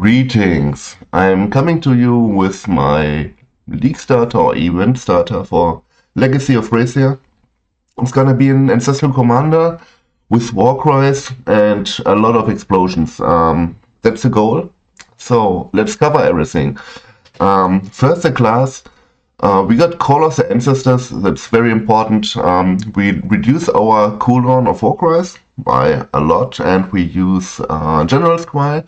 Greetings! I'm coming to you with my league starter or event starter for Legacy of Phrecia. It's gonna be an Ancestral Commander with Warcries and a lot of explosions. That's the goal. So let's cover everything. First, the class. We got Call of the Ancestors. That's very important. We reduce our cooldown of Warcries by a lot, and we use General Squire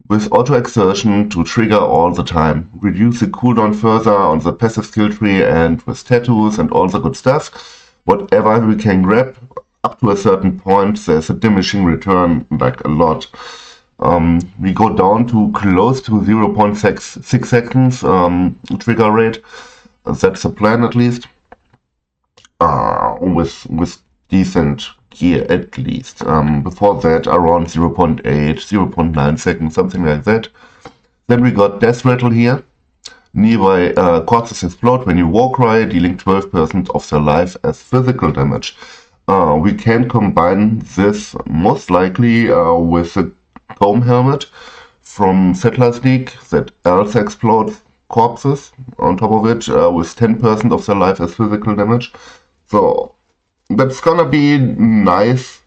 with auto exertion to trigger all the time. Reduce the cooldown further on the passive skill tree and with tattoos and all the good stuff. Whatever we can grab up to a certain point, there's a diminishing return, like a lot. We go down to close to 0.6 seconds trigger rate. That's the plan at least. With decent gear at least. Before that, around 0.8, 0.9 seconds, something like that. Then we got Death Rattle here. Nearby corpses explode when you Warcry, dealing 12% of their life as physical damage. We can combine this most likely with the Dome Helmet from Settlers League that also explodes corpses on top of it with 10% of their life as physical damage. So that's gonna be nice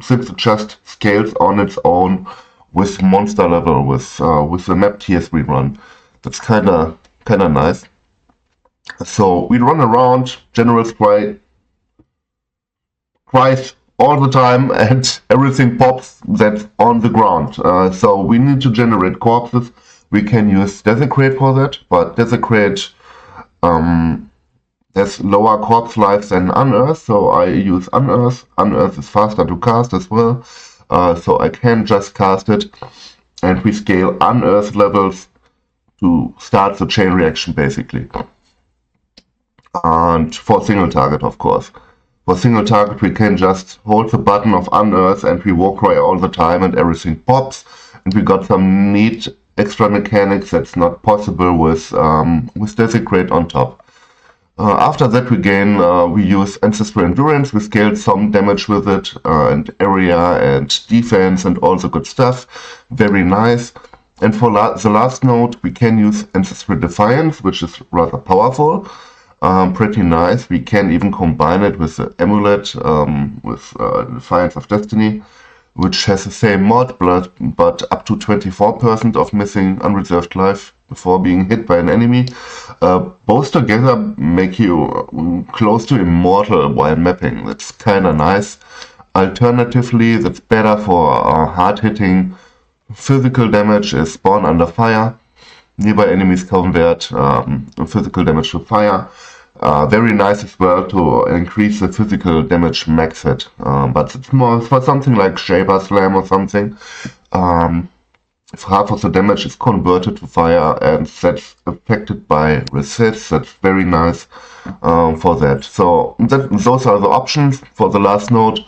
since it just scales on its own with monster level with the map tiers we run. That's kinda nice. So we run around, General Sprite cries all the time and everything pops that's on the ground. So we need to generate corpses. We can use Desecrate for that, but Desecrate has lower corpse life than Unearth, so I use Unearth. Unearth is faster to cast as well, so I can just cast it, and we scale Unearth levels to start the chain reaction basically. And for single target, of course. For single target, we can just hold the button of Unearth and we Warcry all the time and everything pops. And we got some neat extra mechanics that's not possible with Desecrate on top. After that we use Ancestral Endurance. We scaled some damage with it, and area and defense and all the good stuff. Very nice. And for the last node, we can use Ancestral Defiance, which is rather powerful. Pretty nice. We can even combine it with the Amulet, with Defiance of Destiny, which has the same mod, but up to 24% of missing unreserved life before being hit by an enemy. Both together make you close to immortal while mapping. That's kinda nice. Alternatively, that's better for hard-hitting physical damage is Spawn Under Fire. Nearby enemies convert physical damage to fire. Very nice as well to increase the physical damage max hit, but it's more for something like Shaper Slam or something. If half of the damage is converted to fire and that's affected by resets, that's very nice for that. So those are the options for the last node.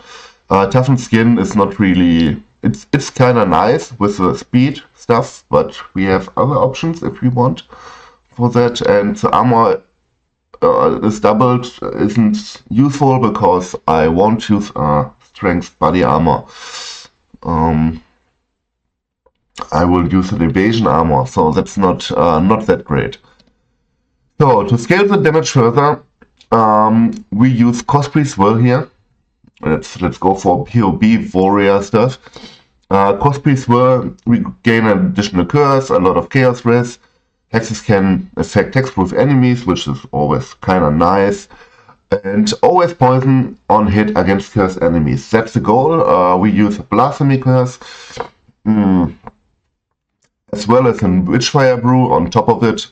Toughened Skin is not really, it's kind of nice with the speed stuff, but we have other options if we want for that. And the armor is doubled isn't useful because I won't use strength body armor. I will use an evasion armor, so that's not that great. So to scale the damage further, we use Cospriest's Will here. Let's go for PoE warrior stuff. Cospriest's Will, we gain an additional curse, a lot of chaos res. Hexes can affect hexproof enemies, which is always kinda nice. And always poison on hit against cursed enemies. That's the goal. We use a Blasphemy curse. As well as a Witchfire Brew on top of it.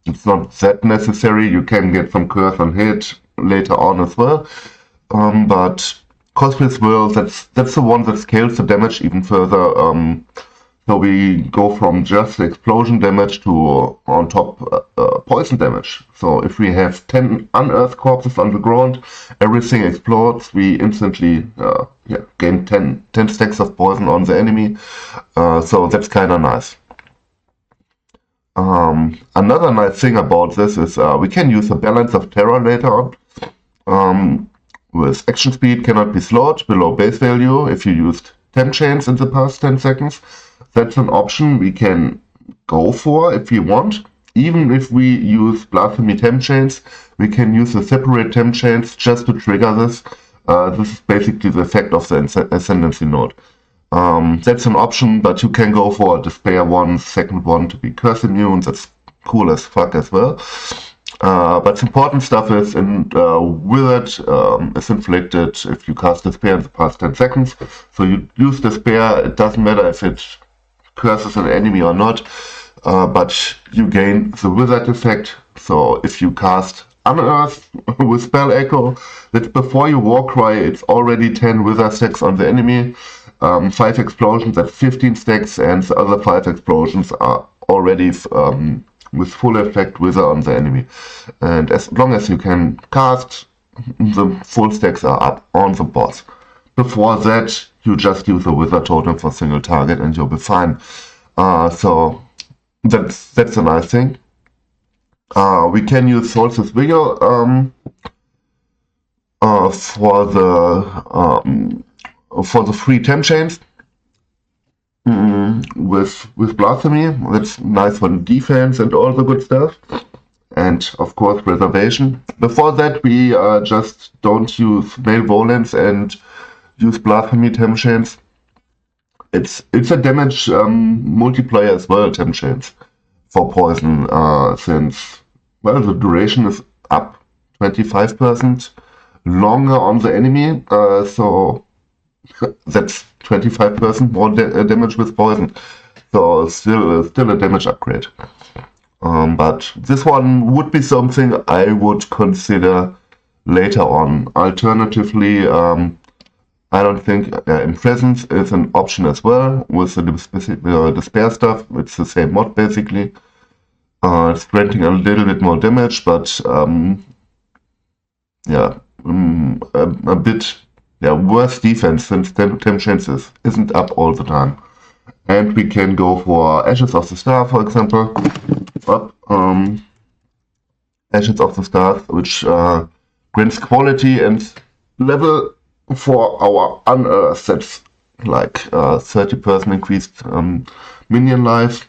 It's not that necessary. You can get some curse on hit later on as well. But Cospriest's Will, that's the one that scales the damage even further. So we go from just explosion damage to on top poison damage. So if we have 10 unearthed corpses on the ground, everything explodes. We instantly gain 10 stacks of poison on the enemy. So that's kind of nice. Another nice thing about this is we can use a Balance of Terror later on. With action speed cannot be slowed below base value if you used temp chains in the past 10 seconds. That's an option we can go for if we want. Even if we use Blasphemy temp chains, we can use the separate temp chains just to trigger this. This is basically the effect of the Ascendancy node. That's an option, but you can go for a Despair one, second one to be curse immune. That's cool as fuck as well. But the important stuff is, Wizard is inflicted if you cast Despair in the past 10 seconds. So you use Despair, it doesn't matter if it curses an enemy or not, but you gain the Wizard effect. So if you cast Unearth with Spell Echo, that's before you Warcry, it's already 10 Wizard stacks on the enemy. 5 explosions at 15 stacks, and the other 5 explosions are already with full effect Wizard on the enemy. And as long as you can cast, the full stacks are up on the boss. Before that, you just use a Wizard totem for single target and you'll be fine. So that's a nice thing. We can use Solstice Vigor for the free temp chains with Blasphemy. That's nice for defense and all the good stuff. And of course Preservation. Before that, we just don't use Malevolence and use Blasphemy temp chains. It's a damage multiplier as well, temp chains for poison, since, well, the duration is up 25% longer on the enemy, so that's 25% more damage with poison. So still a damage upgrade. But this one would be something I would consider later on. Alternatively, I don't think Presence is an option as well with the Despair stuff. It's the same mod basically. It's granting a little bit more damage, but yeah, a bit worse defense since temp chains isn't up all the time. And we can go for Ashes of the Star, for example. Ashes of the Star, which grants quality and level for our Unearth. That's like 30% increased minion life,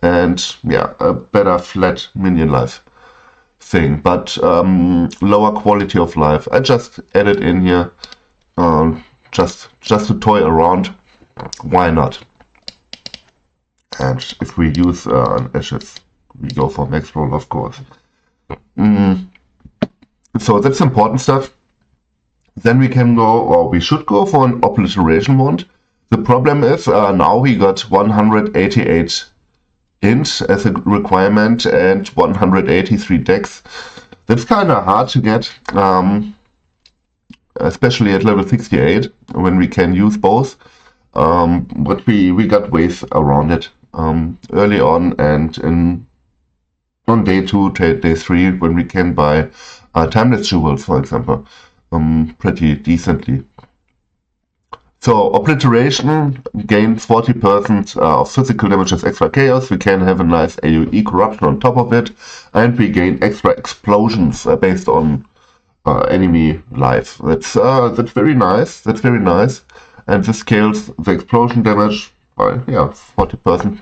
and yeah, a better flat minion life thing, but lower quality of life. I just added in here just to toy around. Why not? And if we use Ashes, we go for max roll, of course. So that's important stuff. Then we can go, or we should go, for an Obliteration wand. The problem is now we got 188 int as a requirement and 183 dex. That's kind of hard to get, especially at level 68 when we can use both. But we got ways around it early on, and on day 2, day 3, when we can buy Timeless Jewels, for example, pretty decently. So Obliteration gains 40% of physical damage as extra chaos. We can have a nice AoE corruption on top of it, and we gain extra explosions based on enemy life. That's very nice. That's very nice, and this scales the explosion damage by 40%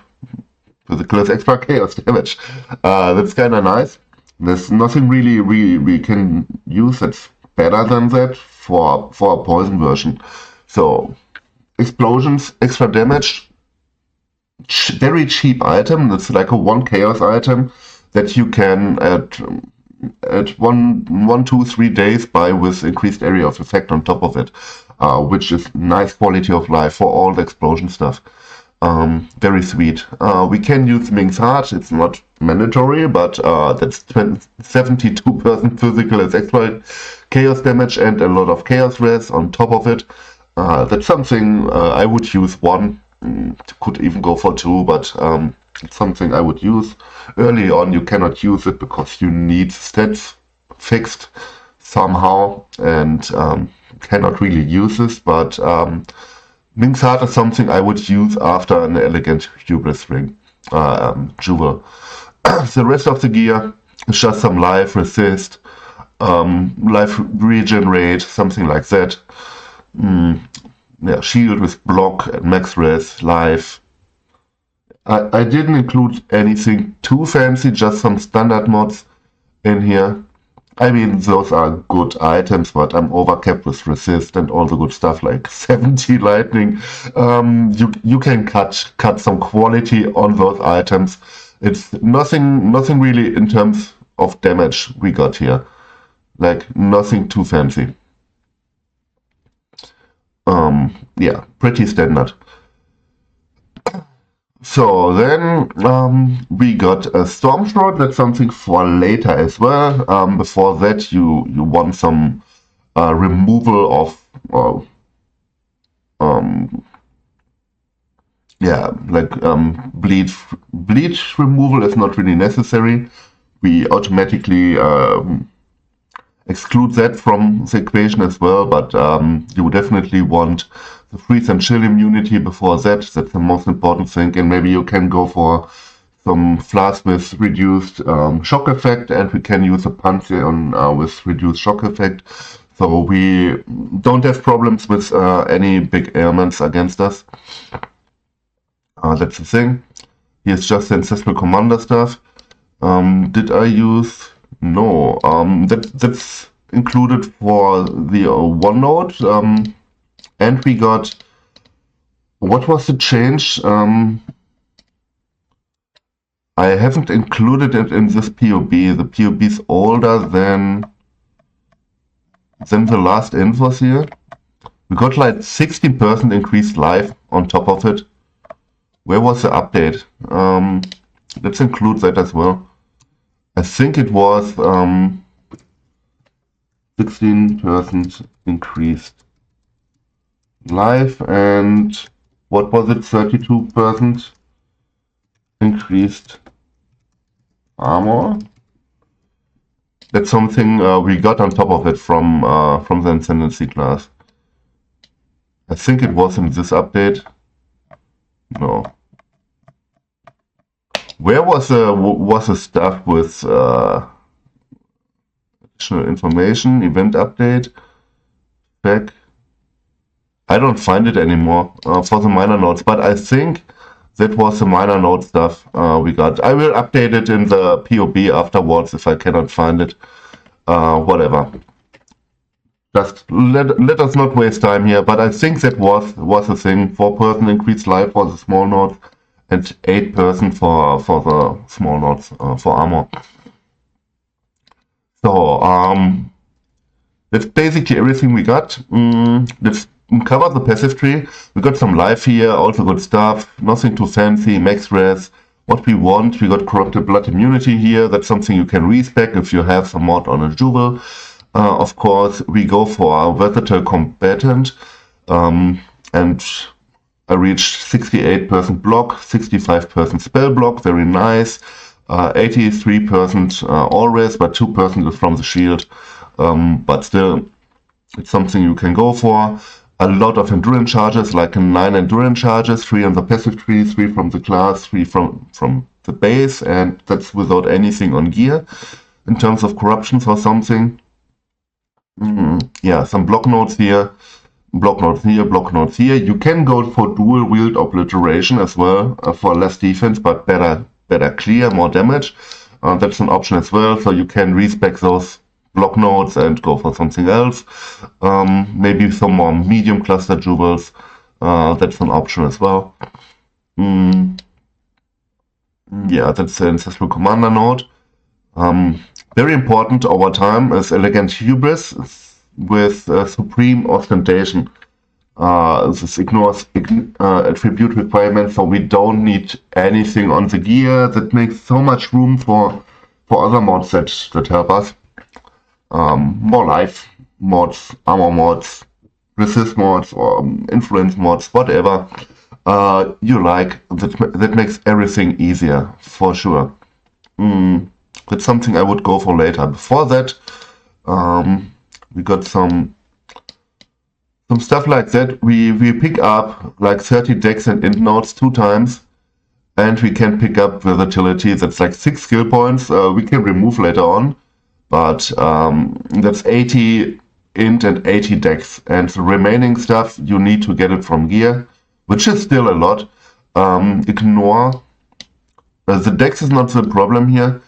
physical as extra chaos damage. That's kind of nice. There's nothing really we can use that's better than that for a poison version. So explosions, extra damage, very cheap item. That's like a 1 chaos item that you can at 1, 2, 3 days buy with increased area of effect on top of it, which is nice quality of life for all the explosion stuff. Very sweet. We can use Ming's Heart. It's not mandatory, but that's 72% physical as extra chaos damage and a lot of chaos res on top of it. That's something I would use 1, could even go for 2, but it's something I would use. Early on you cannot use it because you need stats fixed somehow, and cannot really use this, but Ming's Heart is something I would use after an Elegant Hubris Ring jewel. The rest of the gear is just some life resist, life regenerate, something like that. yeah, shield with block and max res, life. I didn't include anything too fancy, just some standard mods in here. I mean, those are good items, but I'm overcapped with resist and all the good stuff like 70 lightning. You can cut some quality on those items. It's nothing really in terms of damage we got here. Like nothing too fancy. Yeah, pretty standard. So then we got a Storm Shroud. That's something for later as well. Before that, you want some removal of yeah, like bleach removal is not really necessary. We automatically exclude that from the equation as well, but you definitely want the freeze and chill immunity before that. That's the most important thing, and maybe you can go for some flask with reduced shock effect, and we can use a Pantheon with reduced shock effect, so we don't have problems with any big ailments against us. That's the thing. Here's just the Ancestral Commander stuff. Did I use... No, that's included for the OneNote, and we got, what was the change? I haven't included it in this PoB. The PoB is older than the last infos here. We got like 60% increased life on top of it. Where was the update? Let's include that as well. I think it was 16% increased life, and what was it? 32% increased armor. That's something we got on top of it from the Ascendancy class. I think it was in this update. No. Where was the stuff with additional information, event update, back? I don't find it anymore for the minor nodes, but I think that was the minor node stuff we got. I will update it in the PoB afterwards if I cannot find it. Whatever. Just let us not waste time here, but I think that was a thing. 4% increased life for the small nodes, and 8% for the small nodes for armor. So that's basically everything we got. Let's cover the passive tree. We got some life here, also good stuff. Nothing too fancy. Max res. What we want, we got corrupted blood immunity here. That's something you can respec if you have some mod on a jewel. Of course, we go for a versatile combatant, and I reached 68% block, 65% spell block, very nice. 83% all res, but 2% is from the shield. But still, it's something you can go for. A lot of endurance charges, like 9 endurance charges, 3 on the passive tree, 3 from the class, 3 from the base, and that's without anything on gear. In terms of corruptions or something. Yeah, some block nodes here. Block nodes here, block nodes here. You can go for dual wield obliteration as well for less defense, but better clear, more damage. That's an option as well. So you can respec those block nodes and go for something else. Maybe some more medium cluster jewels. That's an option as well. Yeah, that's the Ancestral Commander node. Very important over time is Elegant Hubris with Supreme Ostentation. This ignores attribute requirements, so we don't need anything on the gear. That makes so much room for other mods that help us. More life mods, armor mods, resist mods, or influence mods, whatever you like. That makes everything easier, for sure. That's something I would go for later. Before that, we got some stuff like that. We pick up like 30 decks and int nodes 2 times, and we can pick up versatility. That's like 6 skill points. We can remove later on, but that's 80 int and 80 dex, and the remaining stuff you need to get it from gear, which is still a lot. Ignore the dex is not the problem here.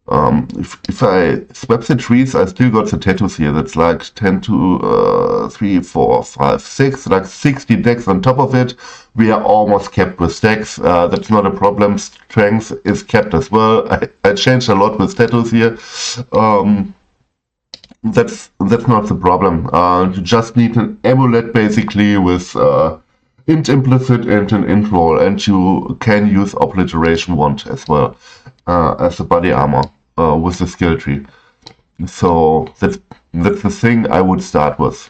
If I swap the trees, I still got the tattoos here. That's like 10 to 3, 4, 5, 6, like 60 decks on top of it. We are almost kept with stacks. That's not a problem. Strength is kept as well. I changed a lot with tattoos here. That's not the problem. You just need an amulet basically with int implicit and an int roll, and you can use obliteration wand as well as a body armor with the skill tree. So that's the thing I would start with.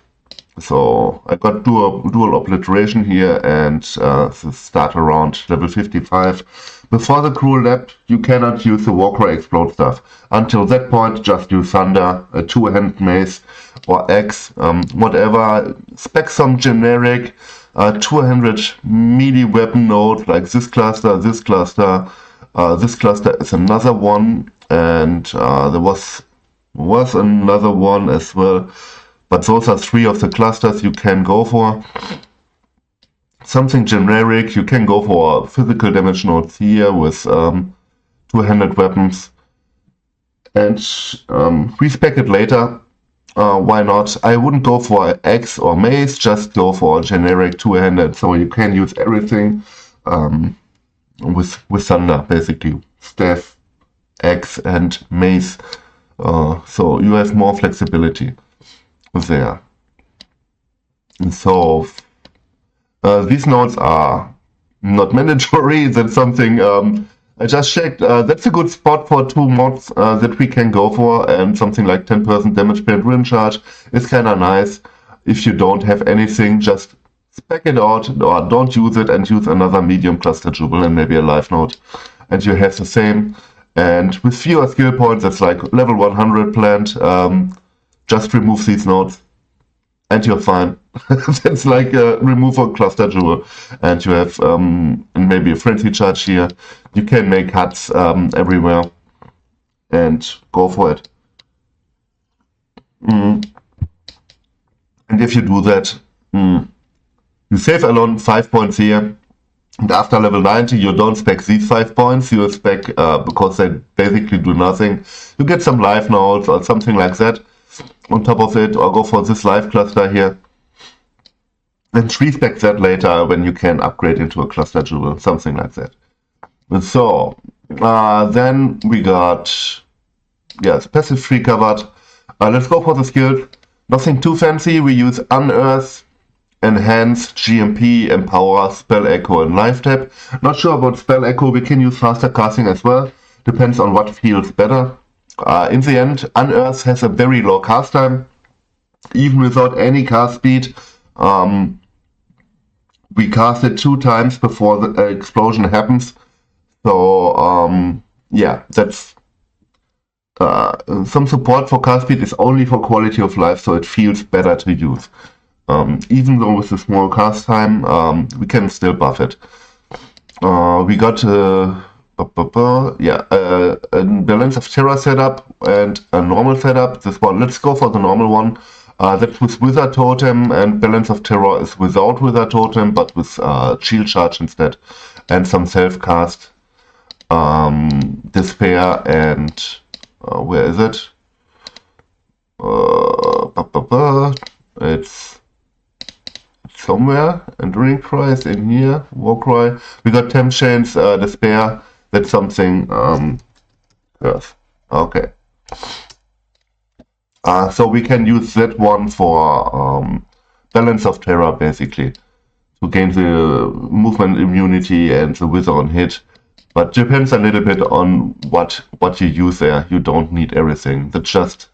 So I got dual obliteration here, and start around level 55. Before the cruel lab, you cannot use the WarcryExplode stuff. Until that point, just use thunder, a two-hand mace, or axe, whatever. Spec some generic 200 melee weapon node like this cluster, this cluster. This cluster is another one, and there was another one as well. But those are 3 of the clusters you can go for. Something generic, you can go for physical damage nodes here with two-handed weapons. And respec it later. Why not? I wouldn't go for axe or mace, just go for generic two-handed, so you can use everything with thunder, basically. Staff, axe, and mace. So you have more flexibility there. And so these nodes are not mandatory. That's something I just checked. That's a good spot for 2 mods that we can go for, and something like 10% damage per wind charge is kind of nice. If you don't have anything, just spec it out or don't use it and use another medium cluster jewel and maybe a life node, and you have the same. And with fewer skill points, that's like level 100 planned. Just remove these nodes and you're fine. That's like remove a cluster jewel, and you have maybe a frenzy charge here. You can make huts everywhere and go for it. And if you do that, you save alone 5 points here. And after level 90, you don't spec these 5 points, you spec, because they basically do nothing. You get some life nodes or something like that on top of it, or go for this life cluster here. And respec that later when you can upgrade into a cluster jewel, something like that. And so, then we got, yes, passive tree covered. Let's go for the skills. Nothing too fancy. We use Unearth, Enhance, GMP, Empower, Spell Echo, and Life Tap. Not sure about Spell Echo. We can use faster casting as well. Depends on what feels better. In the end, Unearth has a very low cast time. Even without any cast speed. We cast it 2 times before the explosion happens. So, yeah, that's some support for cast speed is only for quality of life, so it feels better to use. Even though with a small cast time, we can still buff it. We got a Balance of Terror setup and a normal setup. This one, let's go for the normal one. That's with Wizard Totem, and Balance of Terror is without Wizard Totem, but with Shield Charge instead, and some self-cast, Despair, and where is it? It's somewhere, Enduring Cry is in here, Warcry. We got Temp Chains, Despair, that's something, Earth. Okay. So we can use that one for Balance of Terror, basically, to gain the movement immunity and the wither on hit. But depends a little bit on what you use there. You don't need everything. That's just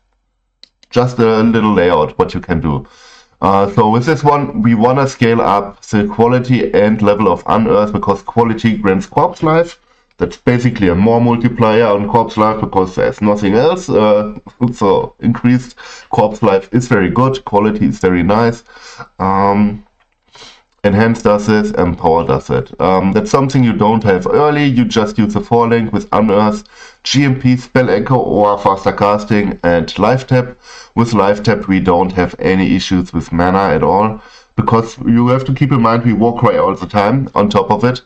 a little layout, what you can do. So with this one, we want to scale up the quality and level of Unearth, because quality grants corpse life. That's basically a more multiplier on corpse life, because there's nothing else. So increased corpse life is very good. Quality is very nice. Enhance does this, Empower does it. That's something you don't have early. You just use the 4-link with Unearth, GMP, Spell Echo, or faster casting, and Life Tap. With Life Tap, we don't have any issues with mana at all, because you have to keep in mind we Warcry all the time on top of it.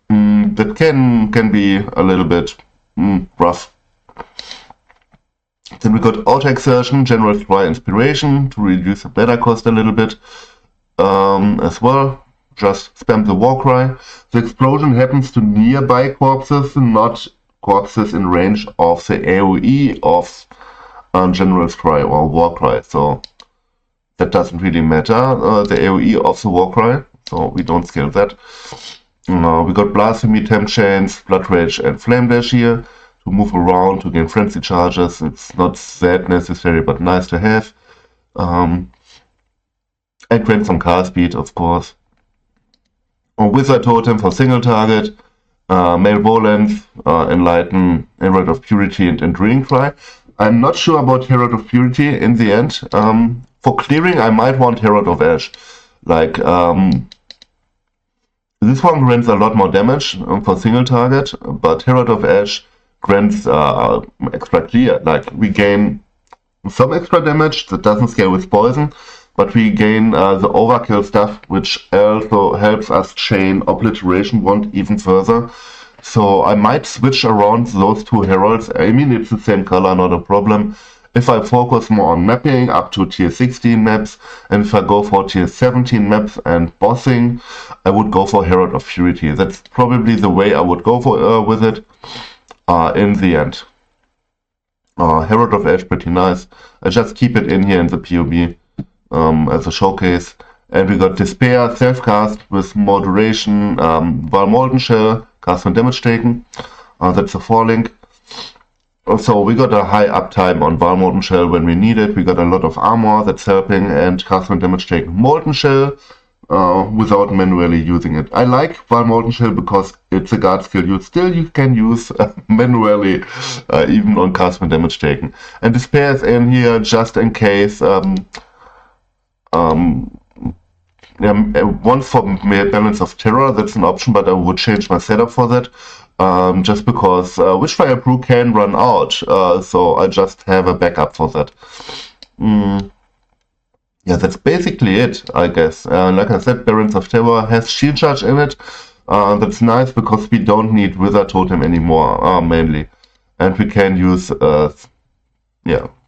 That can be a little bit rough. Then we got Auto Exertion, General Scry Inspiration to reduce the mana cost a little bit. As well, just spam the Warcry. The explosion happens to nearby corpses, not corpses in range of the AoE of General Scry or Warcry, so that doesn't really matter, the AoE of the Warcry, so we don't scale that. We got Blasphemy, Temp Chains, Blood Rage and Flame Dash here to move around, to gain Frenzy Charges. It's not that necessary, but nice to have. And grant some cast speed, of course. Wizard Totem for single target. Male Volence, Enlighten, Herald of Purity, and Enduring Cry. I'm not sure about Herald of Purity in the end. For clearing, I might want Herald of Ash. Like, this one grants a lot more damage for single target, but Herald of Ash grants extra clear. Like, we gain some extra damage that doesn't scale with poison, but we gain the overkill stuff, which also helps us chain Obliteration Wand even further. So I might switch around those two heralds. I mean, it's the same color, not a problem. If I focus more on mapping up to tier 16 maps, and if I go for tier 17 maps and bossing, I would go for Herald of Purity. That's probably the way I would go for with it in the end. Herald of Ash, pretty nice. I just keep it in here in the PoE. As a showcase. And we got Despair, self-cast with more duration, Val Molten Shell, cast when damage taken. That's a 4-link. So we got a high uptime on Val Molten Shell when we need it. We got a lot of armor that's helping, and cast when damage taken Molten Shell without manually using it. I like Val Molten Shell because it's a guard skill you can use manually, even on cast when damage taken. And Despair is in here just in case. One for Balance of Terror, that's an option, but I would change my setup for that, just because Witchfire Brew can run out, so I just have a backup for that. Yeah, that's basically it, I guess. Like I said, Balance of Terror has Shield Charge in it. That's nice because we don't need Wizard Totem anymore, mainly. And we can use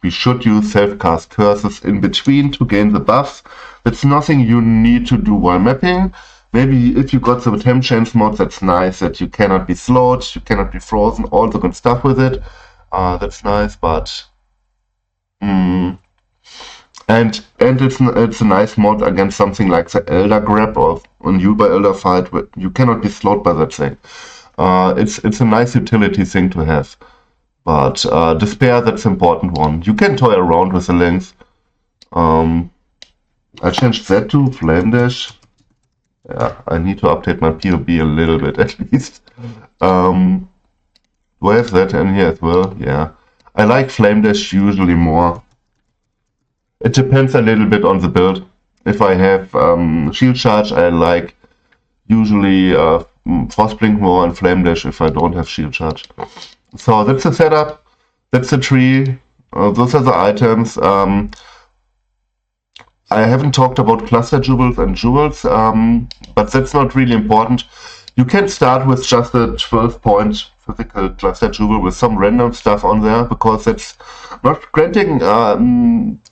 we should use self-cast curses in between to gain the buffs. That's nothing you need to do while mapping. Maybe if you got the Temp Chains mod, that's nice, that you cannot be slowed, you cannot be frozen, all the good stuff with it. That's nice, but... And it's a nice mod against something like the Elder Grab or a Newby Elder fight, where you cannot be slowed by that thing. It's a nice utility thing to have. But Despair, that's an important one. You can toy around with the links. I changed that to Flame Dash. Yeah, I need to update my PoE a little bit at least. Do I have that in here as well? Yeah. I like Flame Dash usually more. It depends a little bit on the build. If I have Shield Charge, I like usually Frostblink more and Flame Dash if I don't have Shield Charge. So that's the setup, that's the tree, those are the items. I haven't talked about cluster jewels and jewels, but that's not really important. You can start with just a 12-point physical cluster jewel with some random stuff on there, because that's not granting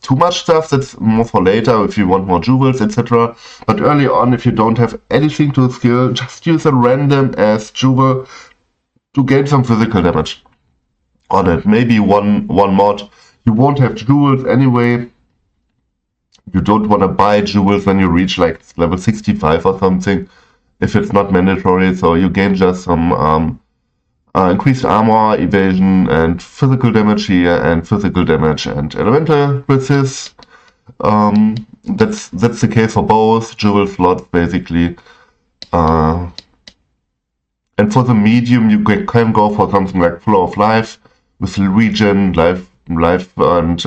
too much stuff. That's more for later if you want more jewels, etc. But early on, if you don't have anything to skill, just use a random ass jewel to gain some physical damage on it. Maybe one mod. You won't have jewels anyway. You don't want to buy jewels when you reach like level 65 or something, if it's not mandatory. So you gain just some increased armor, evasion, and physical damage here, and physical damage and elemental resist. That's the case for both jewel slots basically. And for the medium, you can go for something like Flow of Life with regen, life and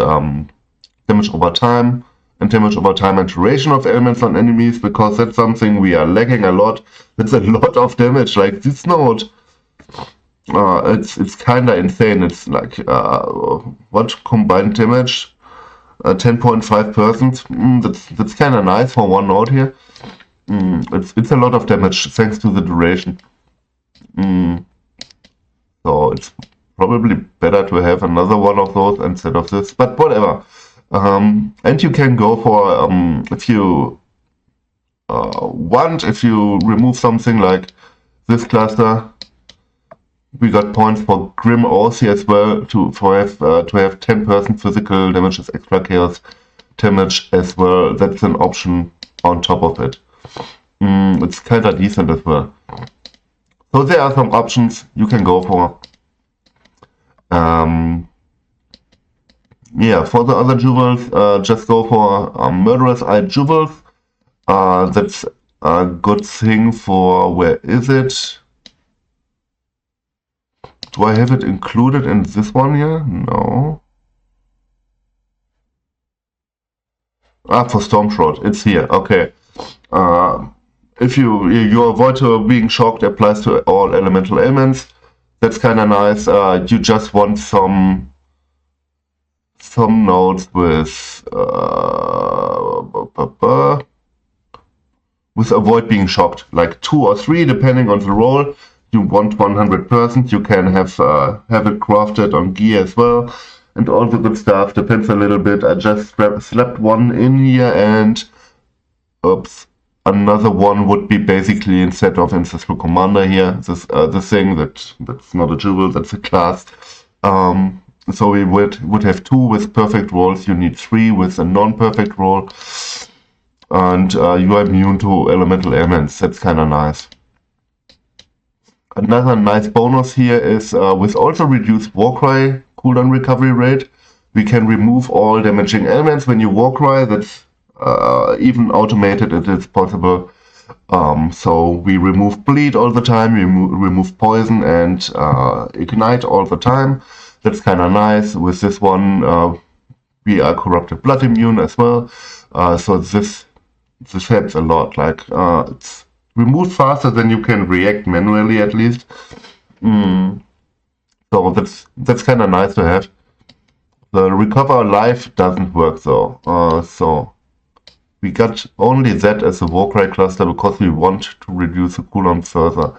damage over time. and damage over time and duration of elements on enemies, because that's something we are lacking a lot. That's a lot of damage. Like this node, it's kinda insane. It's like what combined damage? 10.5%. That's kinda nice for one node here. It's a lot of damage thanks to the duration. So it's probably better to have another one of those instead of this, but whatever. And you can go for, if you want, if you remove something like this cluster, we got points for Grim OC as well to have 10% physical damage as extra chaos damage as well. That's an option on top of it. It's kinda decent as well. So there are some options you can go for. Yeah, for the other jewels, just go for Murderous Eye jewels. That's a good thing for, where is it? Do I have it included in this one here? No. For Stormshroud, it's here. Okay. If you avoid being shocked, applies to all elemental ailments. That's kind of nice. You just want some nodes with avoid being shocked, like 2 or 3 depending on the role. You want 100%. You can have it crafted on gear as well, and all the good stuff. Depends a little bit. I just slapped one in here, and oops. Another one would be basically, instead of Ancestral Commander here, this the thing that's not a jewel, that's a class. So we would have 2 with perfect rolls. You need 3 with a non-perfect roll, and you are immune to elemental ailments. That's kind of nice. Another nice bonus here is with also reduced Warcry cooldown recovery rate, we can remove all damaging elements when you Warcry. That's even automated, it is possible. So we remove bleed all the time, we remove poison and ignite all the time. That's kind of nice. With this one, we are corrupted blood immune as well. So this helps a lot. Like it's removed faster than you can react manually, at least. So that's kind of nice to have. The recover life doesn't work though. So we got only that as a Warcry cluster because we want to reduce the cooldown further.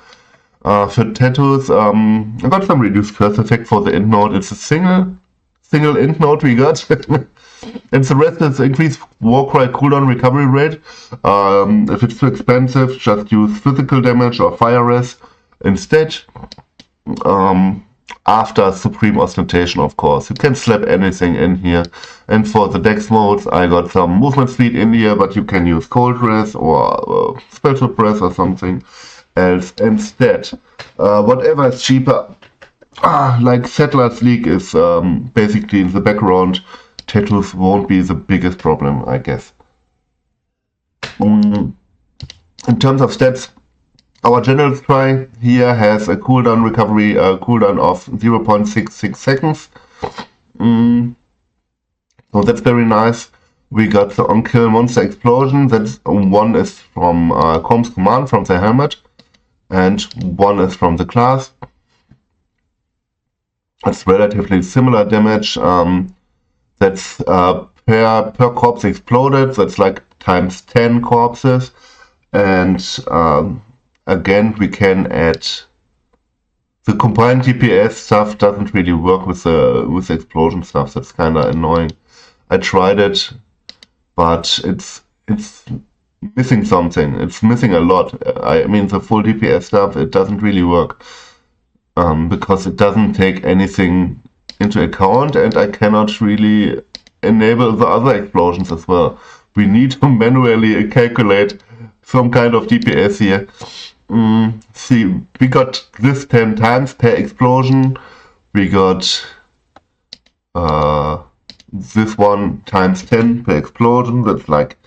For tattoos, I got some reduced curse effect for the int node. It's a single int node we got. And the rest is increased Warcry cooldown recovery rate. If it's too expensive, just use physical damage or fire res instead. After Supreme Ostentation, of course. You can slap anything in here. And for the dex modes, I got some movement speed in here, but you can use cold res or special press or something else instead. Whatever is cheaper, like Settlers League is basically in the background. Tattoos won't be the biggest problem, I guess. In terms of stats, our general try here has a cooldown recovery cooldown of 0.66 seconds. So that's very nice. We got the on-kill monster explosion. That's one is from Combs command from the helmet, and one is from the class. It's relatively similar damage. That's per corpse exploded. That's like times 10 corpses, and again, we can add the combined DPS stuff. Doesn't really work with the explosion stuff. That's kind of annoying. I tried it, but it's missing something. It's missing a lot. I mean, the full DPS stuff, it doesn't really work because it doesn't take anything into account, and I cannot really enable the other explosions as well. We need to manually calculate some kind of DPS here. See, we got this 10 times per explosion. We got this one times 10 per explosion. That's like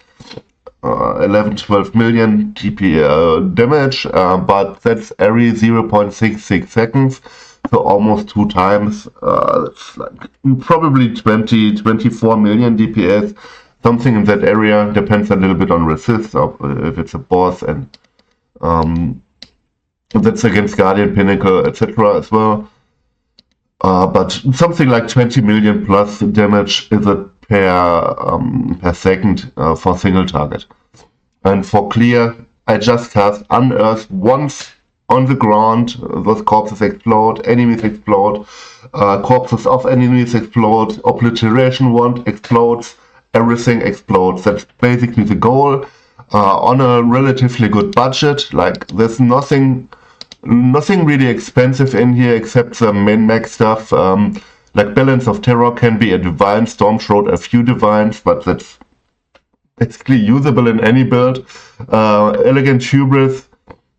11-12 million DP damage, but that's every 0.66 seconds. So almost 2 times. It's like probably 24 million DPS. something in that area. Depends a little bit on resist, or if it's a boss, and that's against Guardian, Pinnacle, etc. as well. But something like 20 million plus damage is it per second for single target. And for clear, I just cast Unearth once on the ground. Those corpses explode, enemies explode, corpses of enemies explode, Obliteration Wand explodes, everything explodes. That's basically the goal. On a relatively good budget, like there's nothing really expensive in here except the min-max stuff. Like Balance of Terror can be a divine, Storm Shroud a few divines, but that's basically usable in any build. Elegant Hubris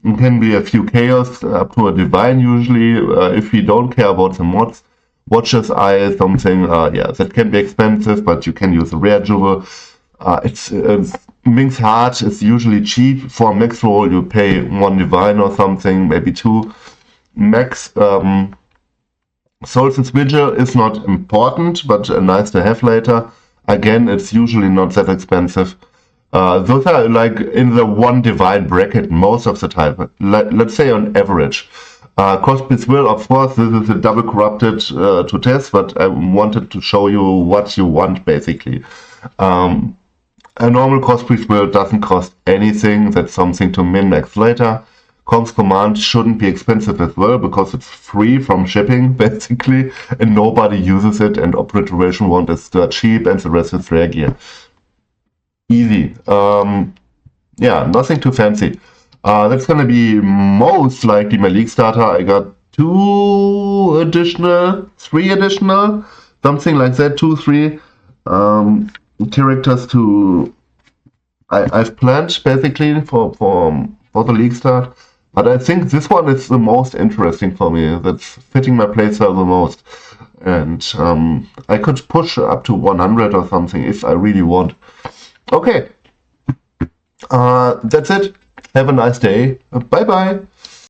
can be a few chaos up to a divine usually, if we don't care about the mods. Watcher's Eye, something, yeah, that can be expensive, but you can use a rare jewel. It's Minx Heart is usually cheap. For max roll you pay 1 divine or something, maybe 2. Max Solstice Vigil is not important, but nice to have later. Again, it's usually not that expensive. Those are like in the 1 divine bracket most of the time. Let's say on average. Cosby's Will, of course, this is a double corrupted to test, but I wanted to show you what you want basically. A normal Cosby's Will doesn't cost anything. That's something to min-max later. Comms Command shouldn't be expensive as well because it's free from shipping basically, and nobody uses it. And Obliteration Wand is dirt cheap, and the rest is rare gear. Easy. Yeah, nothing too fancy. That's gonna be most likely my league starter. I got 3 additional, something like that, 2, 3 characters to I've planned basically for the league start. But I think this one is the most interesting for me. That's fitting my playstyle the most. And I could push up to 100 or something if I really want. Okay. That's it. Have a nice day. Bye bye.